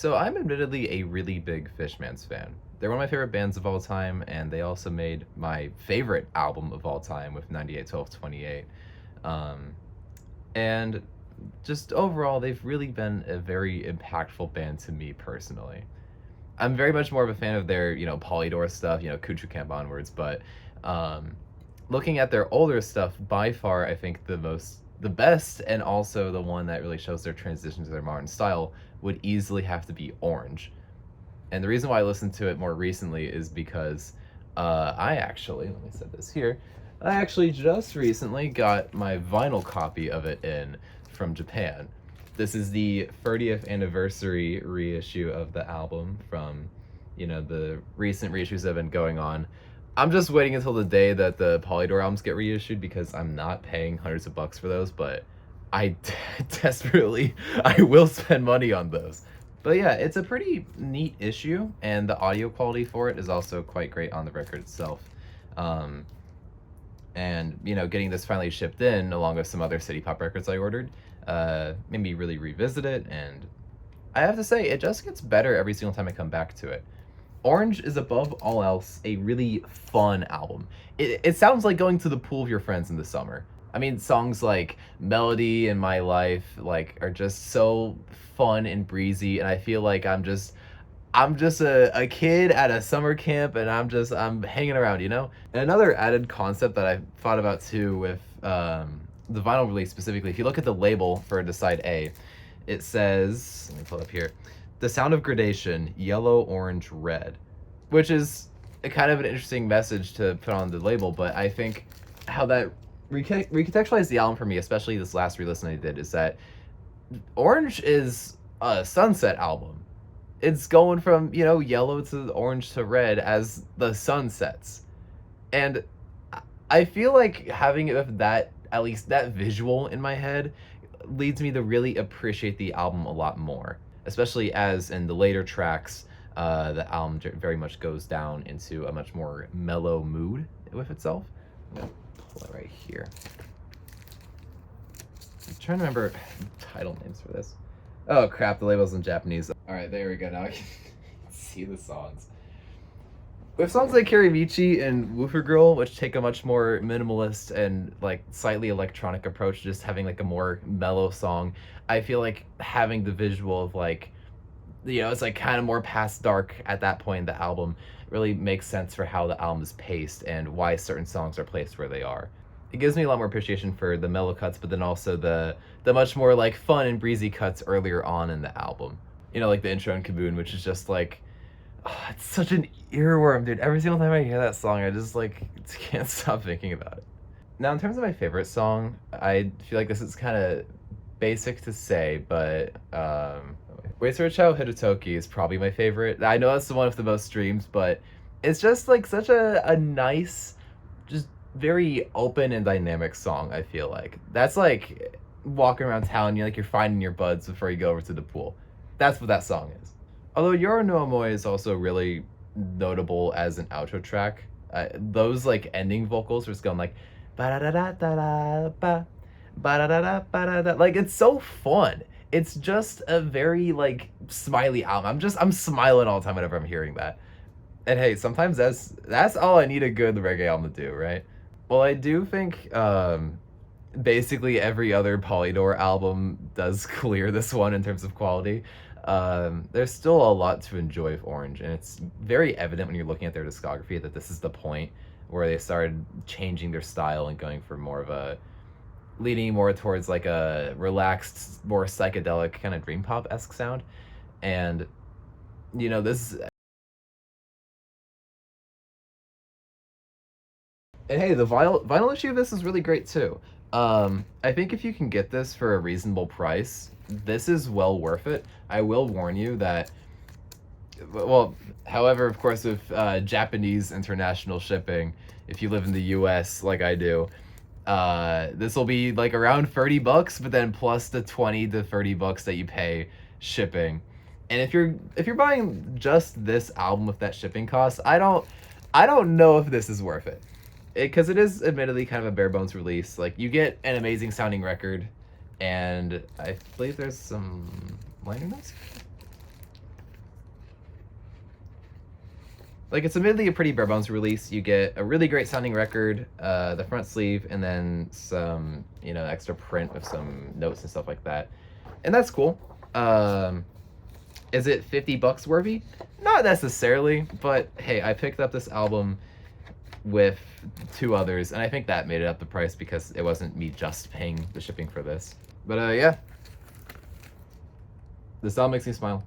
So I'm admittedly a really big Fishmans fan. They're one of my favorite bands of all time, and they also made my favorite album of all time with 981228. Um, and just overall, they've really been a very impactful band to me personally. I'm very much more of a fan of their, Polydor stuff, Kuchu Camp onwards, but um, looking at their older stuff, by far, I think the best, and also the one that really shows their transition to their modern style, would easily have to be Orange. And the reason why I listened to it more recently is because let me set this here. I actually just recently got my vinyl copy of it in from Japan. This is the 30th anniversary reissue of the album from, the recent reissues that have been going on. I'm just waiting until the day that the Polydor albums get reissued because I'm not paying hundreds of bucks for those, but I desperately, I will spend money on those. But yeah, it's a pretty neat issue, and the audio quality for it is also quite great on the record itself. Um, and, getting this finally shipped in, along with some other city pop records I ordered, made me really revisit it, and I have to say, it just gets better every single time I come back to it. Orange is above all else a really fun album. It sounds like going to the pool with your friends in the summer. I mean, songs like Melody and My Life are just so fun and breezy, and I feel like I'm just a kid at a summer camp, and I'm hanging around. And another added concept that I thought about too with the vinyl release specifically, if you look at the label for Decide A, it says, let me pull it up here, The Sound of Gradation, Yellow, Orange, Red, which is a kind of an interesting message to put on the label, but I think how that recontextualized the album for me, especially this last re-listen I did, is that Orange is a sunset album. It's going from, yellow to orange to red as the sun sets. And I feel like having it with that, at least that visual in my head, leads me to really appreciate the album a lot more. Especially as in the later tracks, the album very much goes down into a much more mellow mood with itself. I'm gonna pull it right here. I'm trying to remember title names for this. Oh crap, the label's in Japanese. Alright, there we go, now I can see the songs. With songs like Kirimichi and Woofer Girl, which take a much more minimalist and slightly electronic approach, just having a more mellow song, I feel like having the visual of it's kind of more past dark at that point in the album really makes sense for how the album is paced and why certain songs are placed where they are. It gives me a lot more appreciation for the mellow cuts, but then also the much more fun and breezy cuts earlier on in the album. Like the intro and Kaboon, which is just it's such an earworm, dude. Every single time I hear that song, I just can't stop thinking about it. Now, in terms of my favorite song, I feel like this is kind of basic to say, but忘れちゃうひととき is probably my favorite. I know that's the one with the most streams, but it's just such a nice, just very open and dynamic song. I feel like that's walking around town, you're finding your buds before you go over to the pool. That's what that song is. Although夜の想い is also really notable as an outro track. Those ending vocals are just going ba da da da da ba ba da da da ba da da. It's so fun. It's just a very smiley album. I'm smiling all the time whenever I'm hearing that. And hey, sometimes that's all I need a good reggae album to do, right? Well, I do think basically every other Polydor album does clear this one in terms of quality. There's still a lot to enjoy with Orange, and it's very evident when you're looking at their discography that this is the point where they started changing their style and going for more of a leaning more towards a relaxed, more psychedelic kind of dream pop-esque sound. And this, and hey, the vinyl issue of this is really great too. I think if you can get this for a reasonable price, this is well worth it. I will warn you that, well, however, of course, with Japanese international shipping, if you live in the US like I do, this will be around 30 bucks, but then plus the 20 to 30 bucks that you pay shipping. And if you're buying just this album with that shipping cost, I don't know if this is worth it. Because it is admittedly kind of a bare bones release. You get an amazing sounding record, and I believe there's some liner notes. Like, it's admittedly a pretty bare bones release. You get a really great sounding record, the front sleeve, and then some, you know, extra print with some notes and stuff like that. And that's cool. Is it $50 worthy? Not necessarily, but hey, I picked up this album with 2 others, and I think that made it up the price because it wasn't me just paying the shipping for this. But yeah, this album makes me smile.